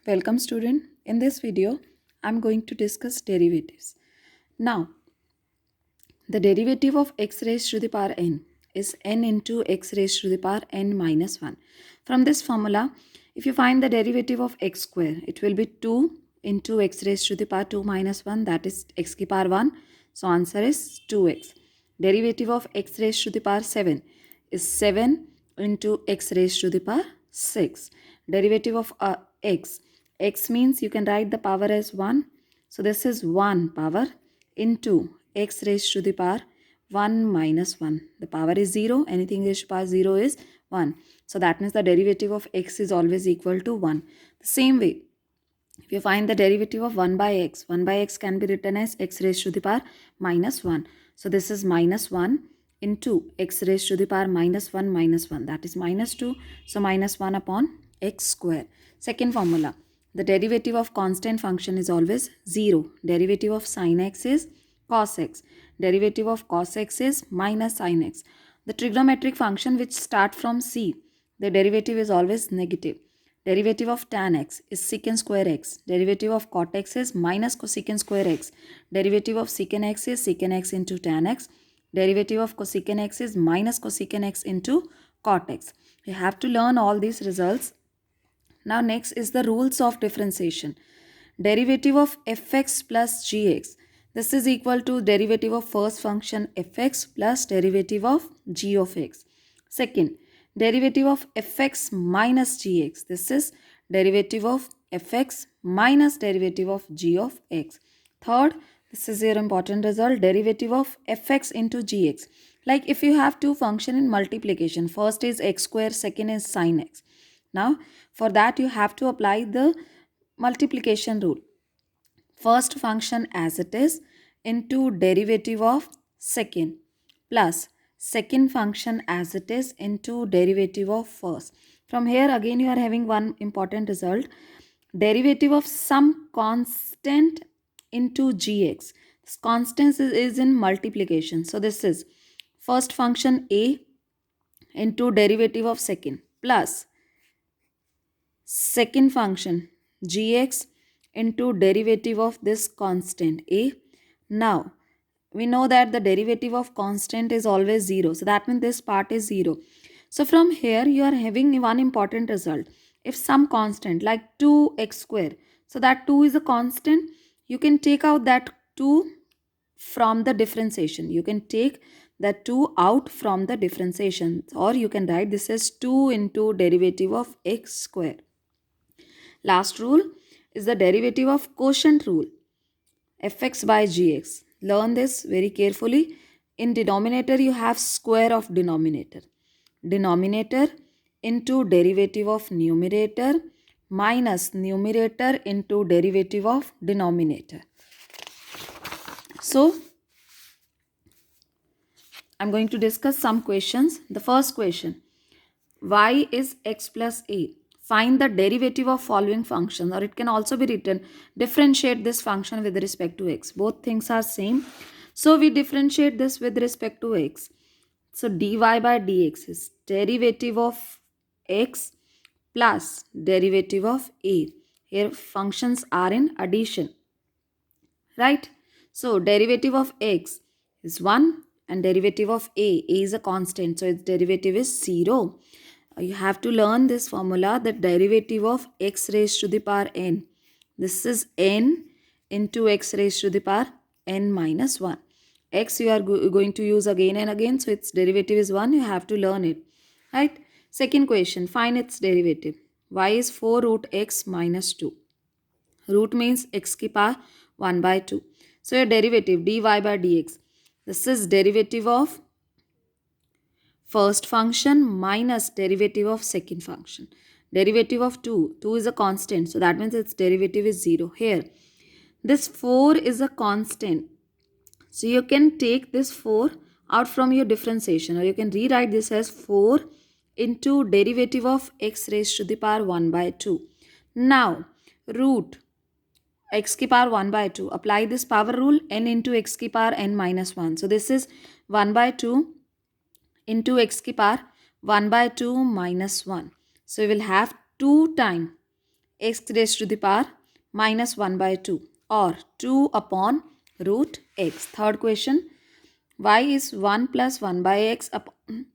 Welcome student. In this video, I'm going to discuss derivatives. Now, the derivative of x raised to the power n is n into x raised to the power n minus 1. From this formula, if you find the derivative of x square, it will be 2 into x raised to the power 2 minus 1, that is x ki power 1. So answer is 2x. Derivative of x raised to the power 7 is 7 into x raised to the power 6. Derivative of x means you can write the power as 1. So this is 1 power into x raised to the power 1 minus 1. The power is 0. Anything raised to power 0 is 1. So that means the derivative of x is always equal to 1. The same way, if you find the derivative of 1 by x can be written as x raised to the power minus 1. So this is minus 1 into x raised to the power minus 1 minus 1. That is minus 2. So minus 1 upon x square. Second formula. The derivative of constant function is always 0. Derivative of sin x is cos x. Derivative of cos x is minus sin x. The trigonometric function which start from c, the derivative is always negative. Derivative of tan x is secant square x. Derivative of cot x is minus cosecant square x. Derivative of secant x is secant x into tan x. Derivative of cosecant x is minus cosecant x into cot x. You have to learn all these results. Now next is the rules of differentiation. Derivative of fx plus gx. This is equal to derivative of first function fx plus derivative of g of x. Second, derivative of fx minus gx. This is derivative of fx minus derivative of g of x. Third, this is your important result, derivative of fx into gx. Like if you have two functions in multiplication, first is x square, second is sin x. Now, for that you have to apply the multiplication rule. First function as it is into derivative of second plus second function as it is into derivative of first. From here again you are having one important result. Derivative of some constant into gx. This constant is in multiplication. So this is first function a into derivative of second plus second function gx into derivative of this constant a. Now we know that the derivative of constant is always 0. So that means this part is 0. So from here you are having one important result. If some constant like 2x square, so that 2 is a constant, you can take out that 2 from the differentiation. You can take that 2 out from the differentiation, or you can write this as 2 into derivative of x square. Last rule is the derivative of quotient rule, fx by gx. Learn this very carefully. In denominator you have square of denominator. Denominator into derivative of numerator minus numerator into derivative of denominator. So, I'm going to discuss some questions. The first question, y is x plus a. Find the derivative of following functions, or it can also be written differentiate this function with respect to x. Both things are same. So we differentiate this with respect to x. So dy by dx is derivative of x plus derivative of a. Here functions are in addition. Right? So derivative of x is 1 and derivative of a is a constant. So its derivative is 0. You have to learn this formula, the derivative of x raised to the power n. This is n into x raised to the power n minus 1. X you are going to use again and again. So its derivative is 1. You have to learn it. Right? Second question, find its derivative. Y is 4 root x minus 2. Root means x ki power 1 by 2. So your derivative dy by dx. This is derivative of first function minus derivative of second function. Derivative of 2. 2 is a constant. So that means its derivative is 0. Here, this 4 is a constant. So you can take this 4 out from your differentiation, or you can rewrite this as 4 into derivative of x raised to the power 1 by 2. Now, root x ki power 1 by 2. Apply this power rule, n into x ki power n minus 1. So this is 1 by 2 into x ki power 1 by 2 minus 1. So we will have 2 times x raised to the power minus 1 by 2 or 2 upon root x. Third question, y is 1 plus 1 by x upon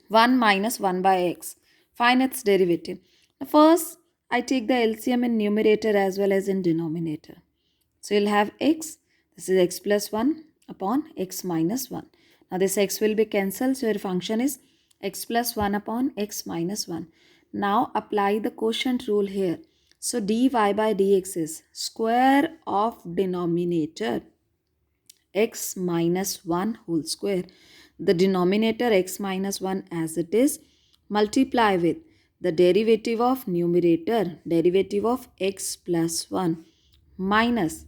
1 minus 1 by x. Find its derivative. First, I take the LCM in numerator as well as in denominator. So you'll have x, this is x plus 1 upon x minus 1. Now this x will be cancelled, so your function is x plus 1 upon x minus 1. Now apply the quotient rule here. So dy by dx is square of denominator x minus 1 whole square. The denominator x minus 1 as it is, multiply with the derivative of numerator, derivative of x plus 1 minus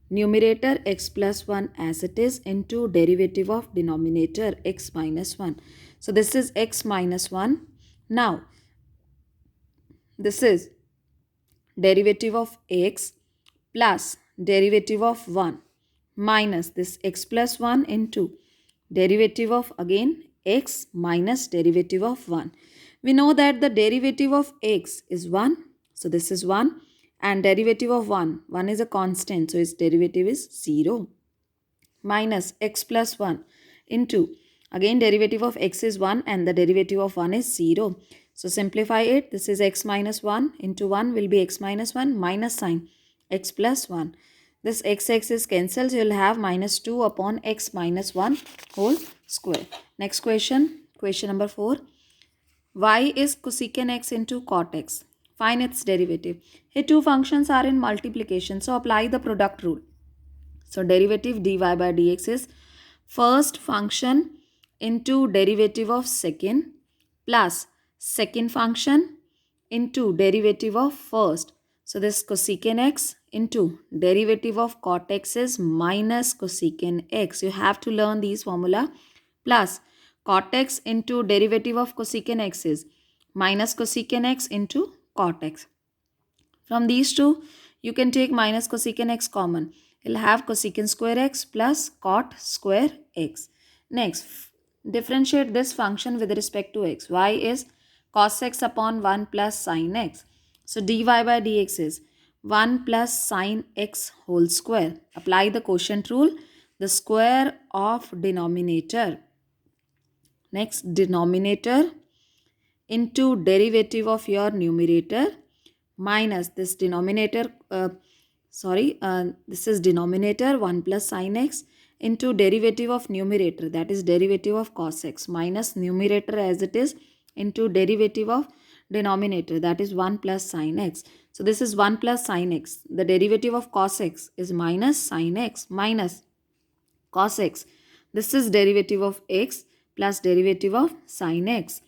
numerator x plus 1 as it is into derivative of denominator x minus 1. So this is x minus 1. Now this is derivative of x plus derivative of 1 minus this x plus 1 into derivative of again x minus derivative of 1. We know that the derivative of x is 1. So this is 1 and derivative of 1 is a constant. So its derivative is 0 minus x plus 1 into again derivative of x is 1 and the derivative of 1 is 0. So simplify it. This is x minus 1 into 1 will be x minus 1 minus sign x plus 1. This x is cancelled. So you will have minus 2 upon x minus 1 whole square. Next question. Question number 4. Y is cosecant x into cot x. Find its derivative. Here two functions are in multiplication. So apply the product rule. So derivative dy by dx is first function into derivative of second plus second function into derivative of first. So this cosecant x into derivative of cot x is minus cosecant x. You have to learn these formula. Plus cot x into derivative of cosecant x is minus cosecant x into cot x. From these two, you can take minus cosecant x common. You'll have cosecant square x plus cot square x. Next, differentiate this function with respect to x. Y is cos x upon 1 plus sin x. So dy by dx is 1 plus sin x whole square. Apply the quotient rule. The square of denominator. Next, denominator into derivative of your numerator minus this denominator, this is denominator 1 plus sin x into derivative of numerator, that is derivative of cos x, minus numerator as it is into derivative of denominator, that is 1 plus sin x. So this is 1 plus sin x. The derivative of cos x is minus sin x minus cos x. This is derivative of x plus derivative of sin x.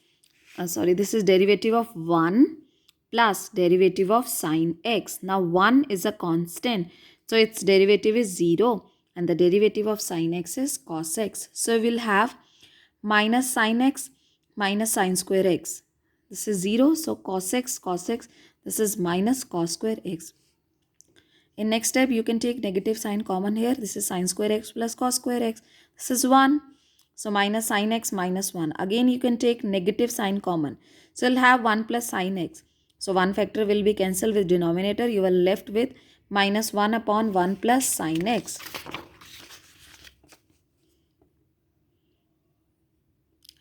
This is derivative of 1 plus derivative of sin x. Now 1 is a constant, so its derivative is 0 and the derivative of sin x is cos x. So we will have minus sin x minus sin square x. This is 0, so cos x, this is minus cos square x. In next step, you can take negative sign common here. This is sin square x plus cos square x. This is 1. So minus sin x minus 1. Again, you can take negative sign common. So you'll have 1 plus sin x. So 1 factor will be cancelled with denominator. You are left with minus 1 upon 1 plus sin x.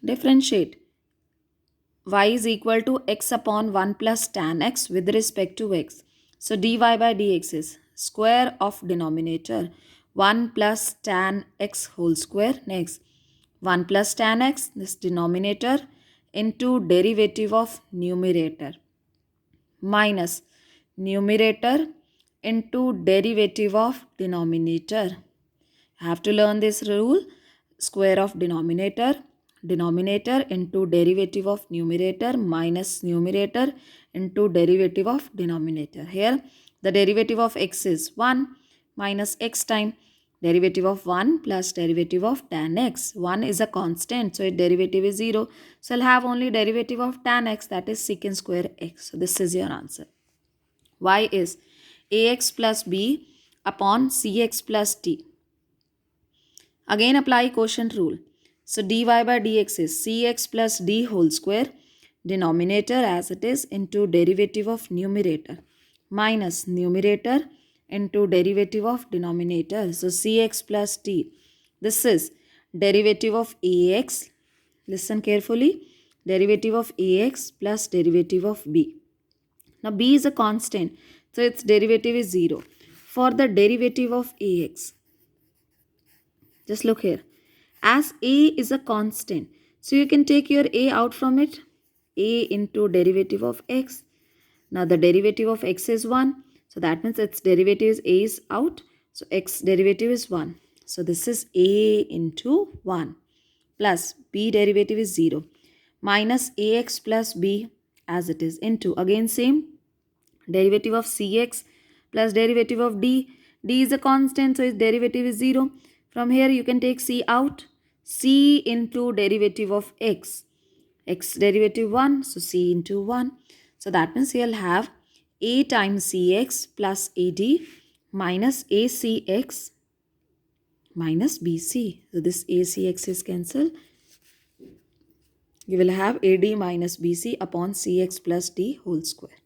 Differentiate. Y is equal to x upon 1 plus tan x with respect to x. So dy by dx is square of denominator 1 plus tan x whole square. Next, 1 plus tan x, this denominator, into derivative of numerator minus numerator into derivative of denominator. You have to learn this rule. Square of denominator into derivative of numerator minus numerator into derivative of denominator. Here the derivative of x is 1 minus x time derivative of 1 plus derivative of tan x. 1 is a constant, so its derivative is 0. So I'll have only derivative of tan x, that is secant square x. So this is your answer. Y is ax plus b upon cx plus d. Again apply quotient rule. So dy by dx is cx plus d whole square. denominator as it is into derivative of numerator minus numerator into derivative of denominator. So cx plus t. This is derivative of ax. Listen carefully. Derivative of ax plus derivative of b. Now b is a constant, so its derivative is 0. For the derivative of ax, just look here. As a is a constant, so you can take your a out from it. A into derivative of x. Now the derivative of x is 1. So that means its derivative is a is out. So x derivative is 1. So this is a into 1 plus b derivative is 0 minus ax plus b as it is into again same derivative of cx plus derivative of d. D is a constant, so its derivative is 0. From here you can take c out. C into derivative of x. X derivative 1, so c into 1. So that means you'll have a times cx plus ad minus acx minus bc. So this acx is cancelled. You will have ad minus bc upon cx plus d whole square.